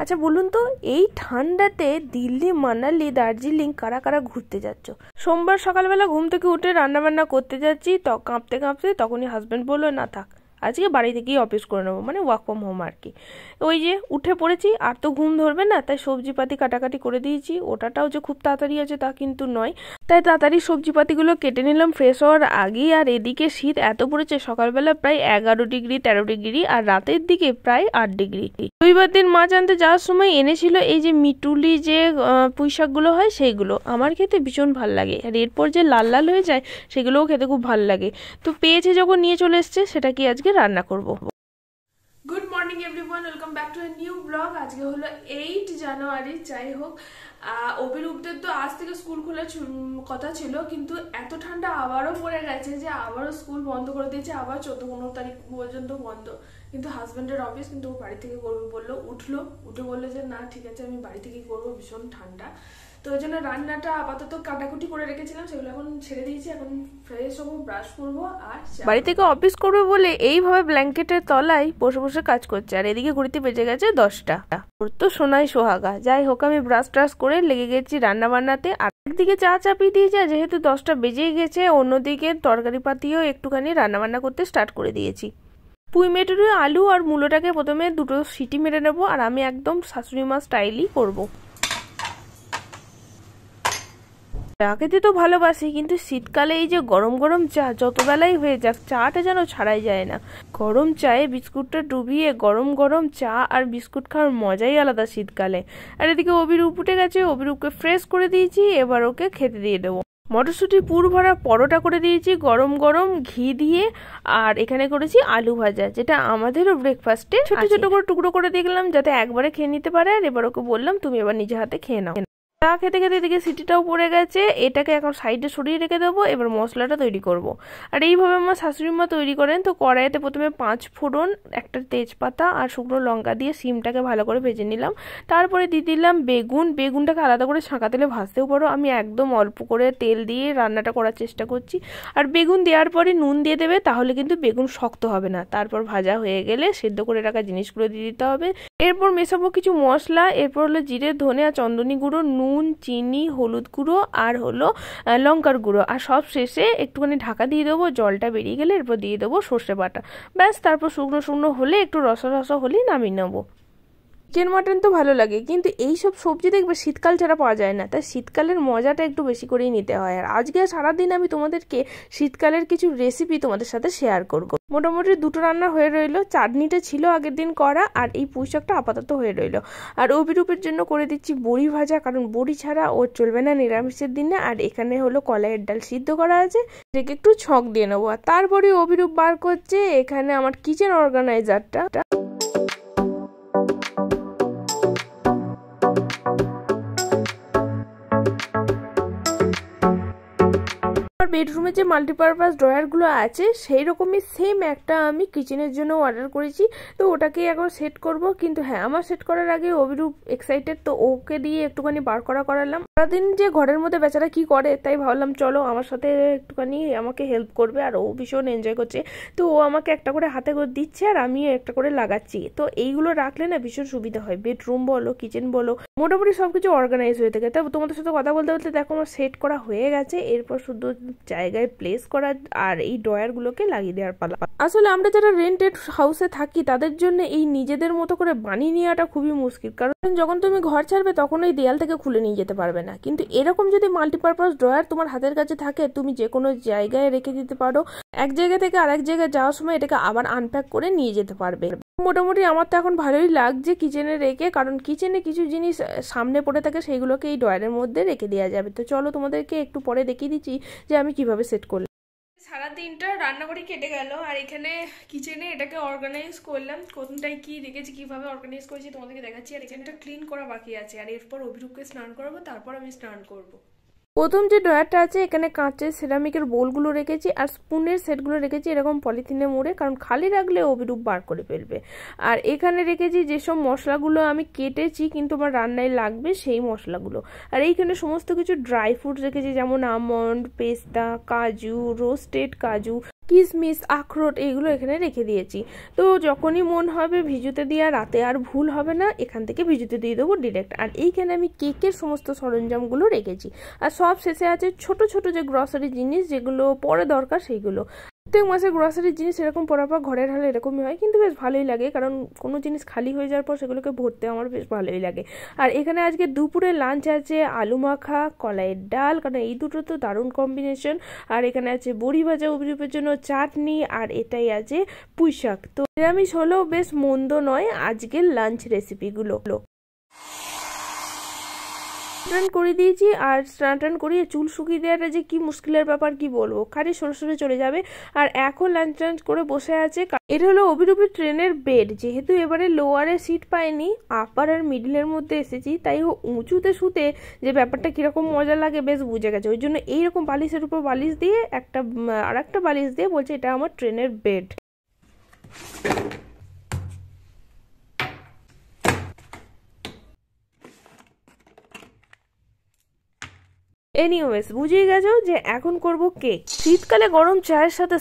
আচ্ছা বলুন তো, এই ঠান্ডাতে দিল্লি, মানালি, দার্জিলিং কারা কারা ঘুরতে যাচ্ছ? সোমবার সকালবেলা ঘুম থেকে উঠে রান্না বান্না করতে যাচ্ছি, তো কাঁপতে কাঁপতে তখনই হাজব্যান্ড বললো না থাক, আজকে বাড়ি থেকেই অফিস করে নেবো, মানে ওয়ার্ক ফ্রম হোম আর কি। ওই যে উঠে পড়েছি, আর তো ঘুম ধরবে না, তাই সবজিপাতি কাটাকাটি করে দিয়েছি। ওটাটাও যে খুব তাড়াতাড়ি আছে তা কিন্তু নয়, তাই তাড়াতাড়ি সবজিপাতিগুলো কেটে নিলাম ফ্রেশ হওয়ার আগেই। আর এদিকে শীত এত পড়েছে, সকালবেলা প্রায় 11 ডিগ্রি 13 ডিগ্রি আর রাতের দিকে প্রায় 8 ডিগ্রি। রবিবার দিন মাছ আনতে যাওয়ার সময় এনেছিল এই যে মিটুলি যে পুঁই শাকগুলো হয় সেইগুলো, আমার খেতে ভীষণ ভাল লাগে। আর এরপর যে লাল লাল হয়ে যায় সেগুলোও খেতে খুব ভাল লাগে। তো পেয়েছে যখন নিয়ে চলে এসছে, সেটা কি আজকে রান্না করব। Good morning everyone, welcome back to a new blog. আজকে হলো 8 জানুয়ারি। যাই হোক, অভিরূপদের তো আজ থেকে স্কুল খোলার কথা ছিল, কিন্তু এত ঠান্ডা আবারও পড়ে গেছে যে আবারও স্কুল বন্ধ করে দিয়েছে, আবার 14-15 তারিখ পর্যন্ত বন্ধ। কিন্তু হাজব্যান্ডের অফিস, কিন্তু ও বাড়ি থেকে করবে বললো। উঠে বললো যে না ঠিক আছে আমি বাড়ি থেকেই করবো, ভীষণ ঠান্ডা। তো ওই জন্য রান্নাটা আপাতত কাটাকুটি করে রেখেছিলাম, সেগুলো এখন ছেড়ে দিয়েছি। এখন ফ্রেশ হবো, ব্রাশ করবো আর বাড়ি থেকে অফিস করবে বলে এইভাবে ব্ল্যাঙ্কেটের তলায় বসে বসে কাজ করছে। আর এদিকে ঘুরিতে বেজে গেছে 10টা। ওর তো সোনাই সোহাগা। যাই হোক, আমি ব্রাশ ট্রাশ করে লেগে গেছি রান্না বান্নাতে। আর একদিকে চা চাপিয়ে দিয়েছে, যেহেতু 10টা বেজেই গেছে, অন্যদিকে তরকারি পাতিও একটুখানি রান্নাবান্না করতে স্টার্ট করে দিয়েছি। পুঁই মেটুরি, আলু আর মূলোটাকে প্রথমে 2টো সিটি মেরে নেবো, আর আমি একদম শাশুড়ি মা স্টাইলই করবো। চা খেতে তো ভালোবাসি, কিন্তু শীতকালে এই যে গরম গরম চা যত বেলাই হয়ে যাক, চাটা যেন ছাড়াই যায় না। গরম চায়ে বিস্কুটটা ডুবিয়ে গরম গরম চা আর বিস্কুট খাওয়ার মজাই আলাদা শীতকালে। আর এদিকে অভিরূপ উঠে গেছে, অভিরূপকে ফ্রেশ করে দিয়েছি, এবার ওকে খেতে দিয়ে দেবো। মটরশুঁটি পুর ভরা পরোটা করে দিয়েছি গরম গরম ঘি দিয়ে, আর এখানে করেছি আলু ভাজা, যেটা আমাদেরও ব্রেকফাস্টে ছোট ছোট করে টুকরো করে দিয়ে গেলাম যাতে একবারে খেয়ে নিতে পারে। আর এবার ওকে বললাম তুমি এবার নিজে হাতে খেয়ে নাও। চা খেতে খেতে এদিকে সিটিটাও পড়ে গেছে, এটাকে এখন সাইডে সরিয়ে রেখে দেবো। এবার মশলাটা তৈরি করব। আর এইভাবে আমার শাশুড়ি মা তৈরি করেন। তো কড়াইতে প্রথমে 5 ফোড়ন, একটা তেজপাতা আর শুকনো লঙ্কা দিয়ে সিমটাকে ভালো করে ভেজে নিলাম। তারপরে দিয়ে দিলাম বেগুনটাকে আলাদা করে ছাঁকা তেলে ভাজতেও পারো, আমি একদম অল্প করে তেল দিয়ে রান্নাটা করার চেষ্টা করছি। আর বেগুন দেওয়ার পরে নুন দিয়ে দেবে, তাহলে কিন্তু বেগুন শক্ত হবে না। তারপর ভাজা হয়ে গেলে সেদ্ধ করে রাখা জিনিসগুলো দিয়ে দিতে হবে। এরপর মেশাবো কিছু মশলা, এরপর হলো জিরে, ধনে আর চন্দনী গুঁড়ো, নুন, চিনি, হলুদ গুঁড়ো আর হলো লঙ্কার গুঁড়ো। আর সব শেষে একটুখানি ঢাকা দিয়ে দেবো, জলটা বেরিয়ে গেলে এরপর দিয়ে দেবো সর্ষে বাটা। ব্যাস, তারপর শুকনো শুকনো হলে একটু রসা রসা হলেই নামিয়ে নেবো। চিকেন মাটন তো ভালো লাগে, কিন্তু এই সব সবজি দেখবে শীতকাল ছাড়া পাওয়া যায় না, তাই শীতকালের মজাটা একটু বেশি করেই নিতে হয়। আর আজকে সারাদিন আমি তোমাদেরকে শীতকালের কিছু রেসিপি তোমাদের সাথে শেয়ার করব। মোটামুটি 2টো রান্না হয়ে রইলো, চাটনিটা ছিল আগের দিন করা, আর এই পুঁই শাকটা আপাতত হয়ে রইলো। আর অভিরূপের জন্য করে দিচ্ছি বড়ি ভাজা, কারণ বড়ি ছাড়া ও চলবে না নিরামিষের দিনে। আর এখানে হলো কলাইয়ের ডাল সিদ্ধ করা আছে, সেটাকে একটু ছক দিয়ে নেবো। আর তারপরে অভিরূপ বার করছে এখানে আমার কিচেন অর্গানাইজারটা। বেডরুমে যে মাল্টিপারপাস ড্রয়ারগুলো আছে সেই রকমই সেম একটা আমি কিচেনের জন্য অর্ডার করেছি। তো ওটাকে এখন সেট করব, কিন্তু হ্যাঁ আমার সেট করার আগে অভিরূপ এক্সাইটেড, তো ওকে দিয়ে একটুখানি বার করালাম। সারাদিন যে ঘরের মধ্যে বেচারা কি করে, তাই ভাবলাম চলো আমার সাথে একটুখানি আমাকে হেল্প করবে। আর ও ভীষণ এনজয় করছে, তো ও আমাকে একটা করে হাতে করে দিচ্ছে আর আমিও একটা করে লাগাচ্ছি। তো এইগুলো রাখলে না ভীষণ সুবিধা হয়, বেডরুম বলো কিচেন বলো, মোটামুটি সবকিছু অর্গানাইজ হয়ে থাকে। তাই তোমাদের সাথে কথা বলতে বলতে দেখো আমার সেট করা হয়ে গেছে, এরপর শুধু জায়গায় প্লেস করা আর এই ড্রয়ারগুলোকে লাগিয়ে দেওয়ার পালা। আসলে আমরা যারা রেন্টেড হাউসে থাকি তাদের জন্য এই নিজেদের মতো করে বানিয়ে নেওয়াটা খুবই মুশকিল, কারণ যখন তুমি ঘর ছাড়বে তখন এই দেয়াল থেকে খুলে নিয়ে যেতে পারবে না। কিন্তু এরকম যদি মাল্টিপারপাস ড্রয়ার তোমার হাতের কাছে থাকে, তুমি যে কোনো জায়গায় রেখে দিতে পারো, এক জায়গা থেকে আরেক জায়গায় যাওয়ার সময় এটাকে আবার আনপ্যাক করে নিয়ে যেতে পারবে। মোটামুটি আমার তো এখন ভালোই লাগছে কিচেনে রেখে, কারণ কিচেনে কিছু জিনিস সামনে পড়ে থাকে সেইগুলোকে এই ড্রয়ারের মধ্যে রেখে দেওয়া যাবে। তো চলো তোমাদেরকে একটু পরে দেখিয়ে দিচ্ছি যে আমি কিভাবে সেট করলাম। সারা দিনটা রান্নাঘরে কেটে গেল, আর এখানে কিচেনে এটাকে অর্গানাইজ করলাম, কোনটায় কি রেখেছি কিভাবে অর্গানাইজ করেছি তোমাদেরকে দেখাচ্ছি। আর এখানটা ক্লিন করা বাকি আছে, আর এরপর অভিরূপকে স্নান করাবো, তারপর আমি স্নান করবো। প্রথম যে ড্রয়ারটা আছে এখানে কাঁচের সিরামিকের বোলগুলো রেখেছি আর স্পুনের সেটগুলো রেখেছি এরকম পলিথিনে মুড়ে, কারণ খালি রাখলে অভিরূপ বার করে ফেলবে। আর এখানে রেখেছি যেসব মশলাগুলো আমি কেটেছি কিন্তু আমার রান্নায় লাগবে সেই মশলাগুলো। আর এইখানে সমস্ত কিছু ড্রাই ফ্রুট রেখেছি, যেমন আমন্ড, পেস্তা, কাজু, রোস্টেড কাজু, কিশমিশ, আখরোট এইগুলো এখানে রেখে দিয়েছি। তো যখনই মন হবে ভিজুতে দিয়ে, রাতে আর ভুল হবে না, এখান থেকে ভিজুতে দিয়ে দেবো ডিরেক্ট। আর এইখানে আমি কেকের সমস্ত সরঞ্জামগুলো রেখেছি। আর সব শেষে আছে ছোট ছোট যে গ্রসারি জিনিস যেগুলো পরে দরকার সেইগুলো। প্রত্যেক মাসে গ্রসারির জিনিস এরকম পড়ার পর ঘরের হালে এরকমই হয়, কিন্তু বেশ ভালোই লাগে, কারণ কোনো জিনিস খালি হয়ে যাওয়ার পর সেগুলোকে ভরতে আমার বেশ ভালোই লাগে। আর এখানে আজকে দুপুরে লাঞ্চ আছে আলু মাখা, কলাইয়ের ডাল, কারণ এই দুটো তো দারুণ কম্বিনেশন। আর এখানে আছে বড়ি ভাজা, অভিরূপের জন্য চাটনি, আর এটাই আছে পুঁই শাক। তো নিরামিষ হলেও বেশ মন্দ নয় আজকের লাঞ্চ রেসিপিগুলো। স্নান করে দিয়েছি, আর স্নান করিয়ে চুল শুকিয়ে দেওয়াটা যে কি মুশকিলের ব্যাপার কি বলবো, খালি সরে সরে চলে যাবে। আর এখন লাঞ্চ করে বসে আছে। এটা হলো অভিরূপের ট্রেনের বেড। যেহেতু এবারে লোয়ারে সিট পাইনি, আপার আর মিডিলের মধ্যে এসেছি, তাই উঁচুতে শুতে যে ব্যাপারটা কিরকম মজা লাগে বেশ বুঝে গেছে। ওই জন্য এইরকম বালিশের উপর বালিশ দিয়ে আর একটা বালিশ দিয়ে বলছে এটা আমার ট্রেনের বেড। এনিওয়েজ, বুঝেই গেছো যে এখন করব কেক। শীতকালে গরম চায়ের সাথে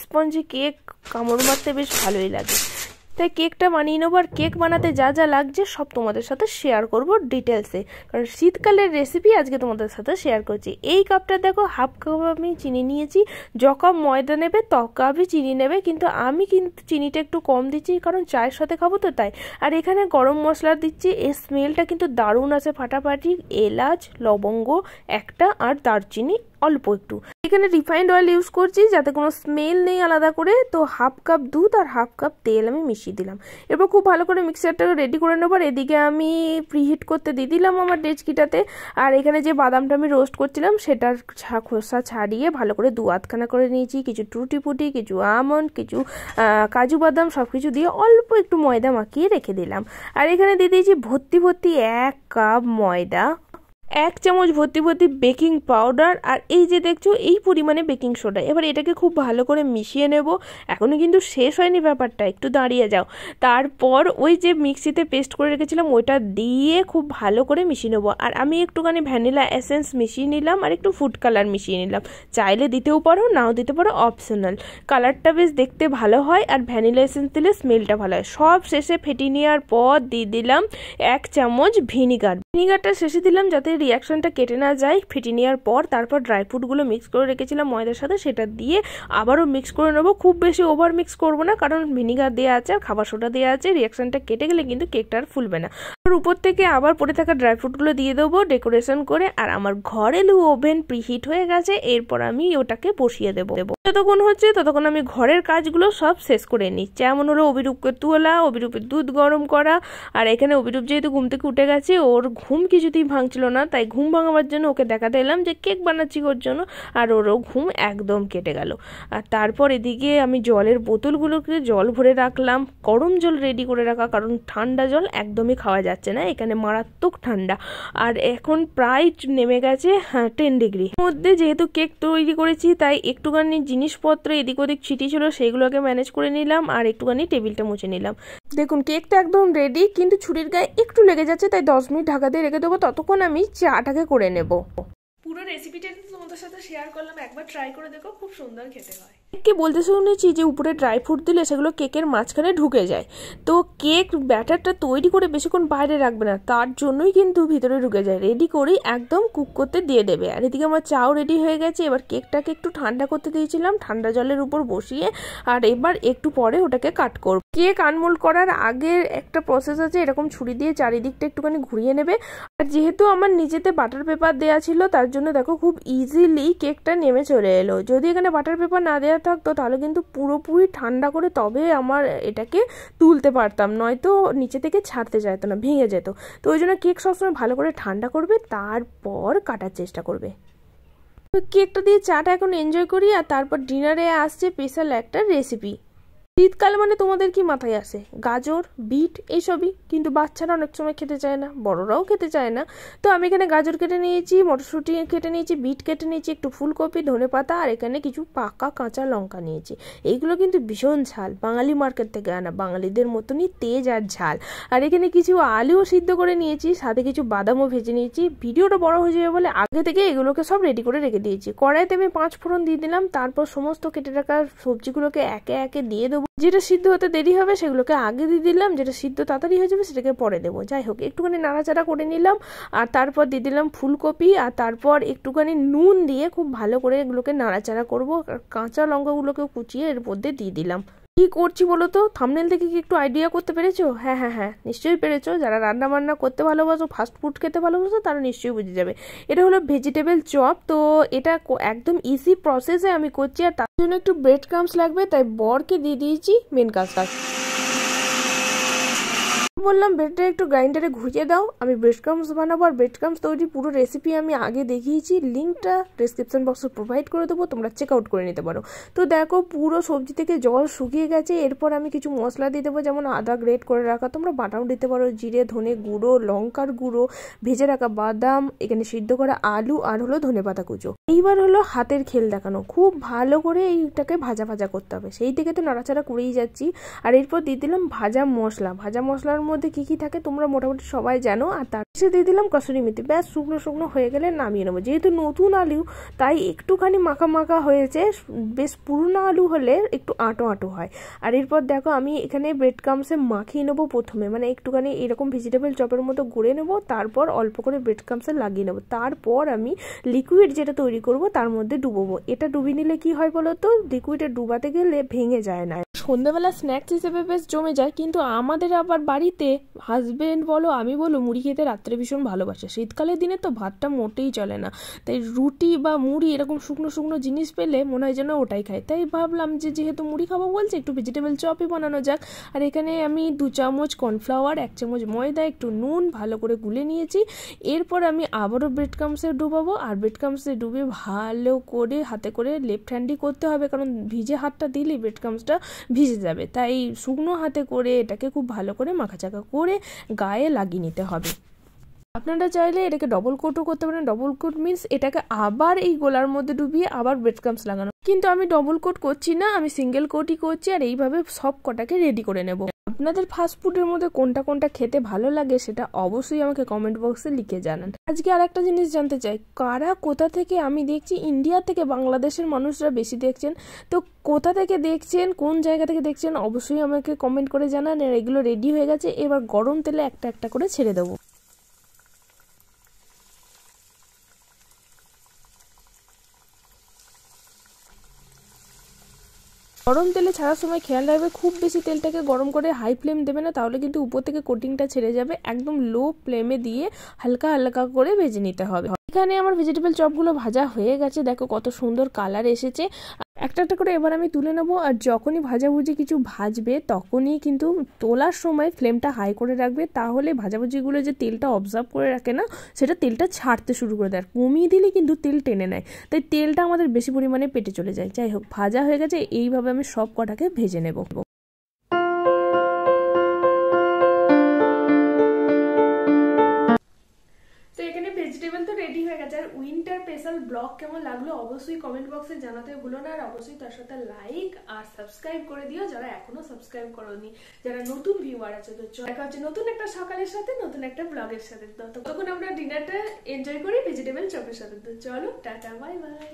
স্পঞ্জি কেক কামড় মারতে বেশ ভালোই লাগে, তাই কেকটা বানিয়ে নেবো। আর কেক বানাতে যা যা লাগছে সব তোমাদের সাথে শেয়ার করব ডিটেলসে, কারণ শীতকালের রেসিপি আজকে তোমাদের সাথে শেয়ার করছি। এই কাপটা দেখো, হাফ কাপ আমি চিনি নিয়েছি। য কাপ ময়দা নেবে ত কাপই চিনি নেবে, কিন্তু আমি চিনিটা একটু কম দিচ্ছি, কারণ চায়ের সাথে খাবো তো তাই। আর এখানে গরম মশলা দিচ্ছি, এর স্মেলটা কিন্তু দারুণ আছে ফাটাফাটি। এলাচ, লবঙ্গ একটা, আর দারচিনি অল্প একটু। এখানে রিফাইন্ড অয়েল ইউজ করছি যাতে কোনো স্মেল নেই আলাদা করে। তো হাফ কাপ দুধ আর হাফ কাপ তেল আমি মিশিয়ে দিলাম। এরপর খুব ভালো করে মিক্সারটাকে রেডি করে নেবার। এদিকে আমি প্রিহিট করতে দিয়ে দিলাম আমার ডেচকিটাতে। আর এখানে যে বাদামটা আমি রোস্ট করছিলাম সেটার খোসা ছাড়িয়ে ভালো করে দু আধখানা করে নিয়েছি। কিছু টুটি ফুটি, কিছু আমন্ড, কিছু কাজু বাদাম, সব কিছু দিয়ে অল্প একটু ময়দা মাখিয়ে রেখে দিলাম। আর এখানে দিয়ে দিয়েছি ভর্তি 1 কাপ ময়দা, 1 চামচ ভর্তি বেকিং পাউডার, আর এই যে দেখছো এই পরিমাণে বেকিং সোডা। এবার এটাকে খুব ভালো করে মিশিয়ে নেব। এখনো কিন্তু শেষ হয়নি ব্যাপারটা, একটু দাঁড়িয়ে যাও। তারপর ওই যে মিক্সিতে পেস্ট করে রেখেছিলাম ওইটা দিয়ে খুব ভালো করে মিশিয়ে নেবো। আর আমি একটুখানি ভ্যানিলা এসেন্স মিশিয়ে নিলাম, আর একটু ফুড কালার মিশিয়ে নিলাম। চাইলে দিতেও পারো, নাও দিতে পারো, অপশনাল। কালারটা বেশ দেখতে ভালো হয়, আর ভ্যানিলা এসেন্স দিলে স্মেলটা ভালো হয়। সব শেষে ফেটিয়ে নেওয়ার পর দিয়ে দিলাম 1 চামচ ভিনিগারটা শেষে দিলাম যাতে রিয়াকশনটা কেটে না যায়। ফেটে নেওয়ার পর তারপর ড্রাই ফ্রুটগুলো মিক্স করে রেখেছিলাম ময়দার সাথে, সেটা দিয়ে আবারও মিক্স করে নেবো। খুব বেশি ওভার মিক্স করবো না, কারণ ভিনিগার দেওয়া আছে আর খাবার সোডা দেওয়া আছে, রিয়াকশনটা কেটে গেলে কিন্তু কেকটা আর ফুলবে না। উপর থেকে আবার পড়ে থাকা ড্রাই ফ্রুটগুলো দিয়ে দেবো ডেকোরেশন করে। আর আমার ঘরেলু ওভেন প্রিহিট হয়ে গেছে, এরপর আমি ওটাকে বসিয়ে দেবো। যতক্ষণ হচ্ছে ততক্ষণ আমি ঘরের কাজগুলো সব শেষ করে নিই। যেমন হলো অভিরূপকে তোলা, অভিরূপের দুধ গরম করা। আর এখানে অভিরূপ যেহেতু ঘুম থেকে উঠে গেছে, ওর ঘুম কিছুতেই ভাঙছিল না, তাই ঘুম ভাঙাবার জন্য ওকে দেখাতে এলাম যে কেক বানাচ্ছি ওর জন্য, আর ওরও ঘুম একদম কেটে গেল। আর তারপর এদিকে আমি জলের বোতলগুলোকে জল ভরে রাখলাম, গরম জল রেডি করে রাখা, কারণ ঠান্ডা জল একদমই খাওয়া যাচ্ছে না, এখানে মারাত্মক ঠান্ডা। আর এখন প্রায় নেমে গেছে 10 ডিগ্রি মধ্যে। যেহেতু কেক তৈরি করেছি তাই একটুখানি জিনিসপত্র এদিক ওদিক ছিটিয়ে ছিল, সেগুলোকে ম্যানেজ করে নিলাম, আর একটুখানি টেবিলটা মুছে নিলাম। দেখুন কেকটা একদম রেডি, কিন্তু ছুরির গায়ে একটু লেগে যাচ্ছে, তাই 10 মিনিট ঢাকা দিয়ে রেখে দেবো। ততক্ষণ আমি চাটাকে করে নেব। পুরো রেসিপিটা তোমাদের সাথে শেয়ার করলাম, একবার ট্রাই করে দেখো, খুব সুন্দর খেতে হয়। কে বলতে শুনেছি যে উপরে ড্রাই ফ্রুট দিলে সেগুলো কেকের মাঝখানে ঢুকে যায়, তো কেক ব্যাটারটা তৈরি করে বেশিক্ষণ বাইরে রাখবে না, তার জন্যই কিন্তু ভিতরে ঢুকে যায়। রেডি করেই একদম কুক করতে দিয়ে দেবে। আর এদিকে আমার চাও রেডি হয়ে গেছে। এবার কেকটাকে একটু ঠান্ডা করতে দিয়েছিলাম, ঠান্ডা জলের উপর বসিয়ে, আর এবার একটু পরে ওটাকে কাট করব। কেক আনমোল্ড করার আগে একটা প্রসেস আছে, এরকম ছুরি দিয়ে চারিদিকটা একটুখানি ঘুরিয়ে নেবে। আর যেহেতু আমার নিচেতে বাটার পেপার দেওয়া ছিল, তার জন্য দেখো খুব ইজিলি কেকটা নেমে চলে এলো। যদি এখানে বাটার পেপার না দেওয়া থাকতো তাহলে কিন্তু পুরোপুরি ঠান্ডা করে তবে আমার এটাকে তুলতে পারতাম, নয়তো নিচে থেকে ছাড়তে চাইতো না, ভেঙে যেত। তো ওই জন্য কেক সবসময় ভালো করে ঠান্ডা করবে, তারপর কাটার চেষ্টা করবে। কেকটা দিয়ে চাটা এখন এনজয় করি, আর তারপর ডিনারে আসছে স্পেশাল একটা রেসিপি। শীতকাল মানে তোমাদের কি মাথায় আসে? গাজর, বিট এইসবই, কিন্তু বাচ্চারা অনেক সময় খেতে চায় না, বড়রাও খেতে চায় না। তো আমি এখানে গাজর কেটে নিয়েছি, মটরশুঁটি কেটে নিয়েছি, বিট কেটে নিয়েছি, একটু ফুলকপি, ধনেপাতা, আর এখানে কিছু পাকা কাঁচা লঙ্কা নিয়েছি। এইগুলো কিন্তু ভীষণ ঝাল, বাঙালি মার্কেট থেকে আনা, বাঙালিদের মতনই তেজ আর ঝাল। আর এখানে কিছু আলুও সিদ্ধ করে নিয়েছি, সাথে কিছু বাদামও ভেজে নিয়েছি। ভিডিওটা বড় হয়ে যাবে বলে আগে থেকে এগুলোকে সব রেডি করে রেখে দিয়েছি। কড়াইতে আমি 5 ফোড়ন দিয়ে দিলাম, তারপর সমস্ত কেটে রাখা সবজিগুলোকে একে একে দিয়ে দেবো। যেটা সিদ্ধ হতে দেরি হবে সেগুলোকে আগে দিয়ে দিলাম, যেটা সিদ্ধ তাড়াতাড়ি হয়ে যাবে সেটাকে পরে দেবো। যাই হোক, একটুখানি নাড়াচাড়া করে নিলাম, আর তারপর দিয়ে দিলাম ফুলকপি, আর তারপর একটুখানি নুন দিয়ে খুব ভালো করে এগুলোকে নাড়াচাড়া করবো। কাঁচা লঙ্কাগুলোকে কুচিয়ে এর মধ্যে দিয়ে দিলাম। কি করছি বলো তো? থাম্বনেল থেকে কি একটু আইডিয়া করতে পেরেছো? হ্যাঁ হ্যাঁ হ্যাঁ, নিশ্চয়ই পেরেছো। যারা রান্না বান্না করতে ভালোবাসো, ফাস্ট ফুড খেতে ভালোবাসো, তারা নিশ্চয়ই বুঝে যাবে। এটা হলো ভেজিটেবল চপ। তো এটা একদম ইজি প্রসেসে আমি করছি, আর তার জন্য একটু ব্রেড ক্রাম্বস লাগবে, তাই বরকে দিয়ে দিয়েছি মেন কাজটা। বললাম ব্রেডটা একটু গ্রাইন্ডারে ঘুরিয়ে দাও, আমি ব্রেড ক্রাম্বস বানাবো। আর ব্রেড ক্রাম্বস তৈরি পুরো রেসিপি আমি আগে দেখিয়েছি, লিঙ্কটা ডেসক্রিপশন বক্সে প্রোভাইড করে দেবো, তোমরা চেক আউট করে নিতে পারো। তো দেখো পুরো সবজি থেকে জল শুকিয়ে গেছে। এরপর আমি কিছু মশলা দিয়ে দেবো, যেমন আদা গ্রেট করে রাখা, তোমরা বাটাও দিতে পারো, জিরে, ধনে গুঁড়ো, লঙ্কার গুঁড়ো, ভেজে রাখা বাদাম, এখানে সিদ্ধ করা আলু, আর হলো ধনেপাতা কুচো। এইবার হলো হাতের খেল দেখানো, খুব ভালো করে এইটাকে ভাজা ভাজা করতে হবে। সেই থেকে তো নাড়াচাড়া করেই যাচ্ছি। আর এরপর দিয়ে দিলাম ভাজা মশলা। ভাজা মশলার মধ্যে কি কি থাকে তোমরা মোটামুটি সবাই জানো। আর তার সাথে দিয়ে দিলাম কসুরি মেথি। ব্যাস শুকনো শুকনো হয়ে গেলে নামিয়ে নেবো। যেহেতু নতুন আলু তাই একটুখানি মাখা মাখা হয়েছে, বেশ পুরনো আলু হলে একটু আঁটো আঁটো হয়। আর এরপর দেখো আমি এখানে ব্রেড ক্রাম্বসে মাখিয়ে নেবো প্রথমে, মানে একটুখানি এরকম ভেজিটেবল চপের মতো গুঁড়ে নেবো, তারপর অল্প করে ব্রেড ক্রাম্বসে লাগিয়ে নেবো। তারপর আমি লিকুইড যেটা তৈরি করব তার মধ্যে ডুবোবো। এটা ডুবিয়ে নিলে কি হয় বলো তো? লিকুইডে ডুবাতে গেলে ভেঙে যায় না, সন্ধ্যাবেলা স্ন্যাক্স হিসেবে বেশ জমে যায়। কিন্তু আমাদের আবার বাড়িতে হাজবেন্ড বলো আমি বলো মুড়ি খেতে রাত্রে ভীষণ ভালোবাসে। শীতকালের দিনে তো ভাতটা মোটেই চলে না, তাই রুটি বা মুড়ি এরকম শুকনো শুকনো জিনিস পেলে মনে হয় যেন ওটাই খাই। তাই ভাবলাম যে যেহেতু মুড়ি খাবো বলছে, একটু ভেজিটেবল চপই বানানো যাক। আর এখানে আমি 2 চামচ কর্নফ্লাওয়ার, 1 চামচ ময়দা, একটু নুন ভালো করে গুলে নিয়েছি। এরপর আমি আবারও ব্রেড ক্রাম্বসে ডুবাবো। আর ব্রেড ক্রাম্বসে ডুবে ভালো করে হাতে করে লেফট হ্যান্ডই করতে হবে, কারণ ভিজে হাতটা দিলে ব্রেড ক্রাম্বসটা ভিজে যাবে। তাই শুকনো হাতে করে এটাকে খুব ভালো করে মাখাচাকা করে গায়ে লাগিয়ে নিতে হবে। আপনারা চাইলে এটাকে ডবল কোটও করতে পারেন। ডবল কোট মিন্স এটাকে আবার এই গোলার মধ্যে ডুবিয়ে আবার ব্রেড ক্রাম্বস লাগানো, কিন্তু আমি ডবল কোট করছি না, আমি সিঙ্গেল কোটই করছি। আর এইভাবে সব কটাকে রেডি করে নেব। আপনাদের ফাস্টফুডের মধ্যে কোনটা কোনটা খেতে ভালো লাগে সেটা অবশ্যই আমাকে কমেন্ট বক্সে লিখে জানান। আজকে আর একটা জিনিস জানতে চাই, কারা কোথা থেকে, আমি দেখছি ইন্ডিয়া থেকে বাংলাদেশের মানুষরা বেশি দেখছেন, তো কোথা থেকে দেখছেন, কোন জায়গা থেকে দেখছেন অবশ্যই আমাকে কমেন্ট করে জানান। আর এগুলো রেডি হয়ে গেছে, এবার গরম তেলে একটা একটা করে ছেড়ে দেবো। গরম তেলে ছাড়ার সময় খেয়াল রাখবে খুব বেশি তেলটাকে গরম করে হাই ফ্লেম দেবে না, তাহলে কিন্তু উপর থেকে কোটিংটা ছেড়ে যাবে। একদম লো ফ্লেমে দিয়ে হালকা হালকা করে ভেজে নিতে হবে। এখানে আমার ভেজিটেবল চপগুলো ভাজা হয়ে গেছে, দেখো কত সুন্দর কালার এসেছে। একটা একটা করে এবার আমি তুলে নেবো। আর যখনই ভাজাভুজি কিছু ভাজবে তখনই কিন্তু তোলার সময় ফ্লেমটা হাই করে রাখবে, তাহলে ভাজাভুজিগুলো যে তেলটা অবজার্ভ করে রাখে না সেটা তেলটা ছাড়তে শুরু করে দেয়। আর কমিয়ে দিলে কিন্তু তেল টেনে নেয়, তাই তেলটা আমাদের বেশি পরিমাণে পেটে চলে যায়। যাই হোক, ভাজা হয়ে গেছে, এইভাবে আমি সব কটাকে ভেজে নেব। তো এখানে ভেজিটেবল তো রেডি হয়ে গেছে। আর উইন্টার স্পেশাল ব্লগ কেমন লাগলো অবশ্যই কমেন্ট বক্সে জানাতে ভুলো না। আর অবশ্যই তার সাথে লাইক আর সাবস্ক্রাইব করে দিও যারা এখনো সাবস্ক্রাইব করোনি, যারা নতুন ভিউয়ার আছে। তো দেখা হচ্ছে নতুন একটা সকালের সাথে, নতুন একটা ব্লগের সাথে। তখন আমরা ডিনারটা এনজয় করি ভেজিটেবল চপের সাথে। তো চলো টাটা, বাই বাই।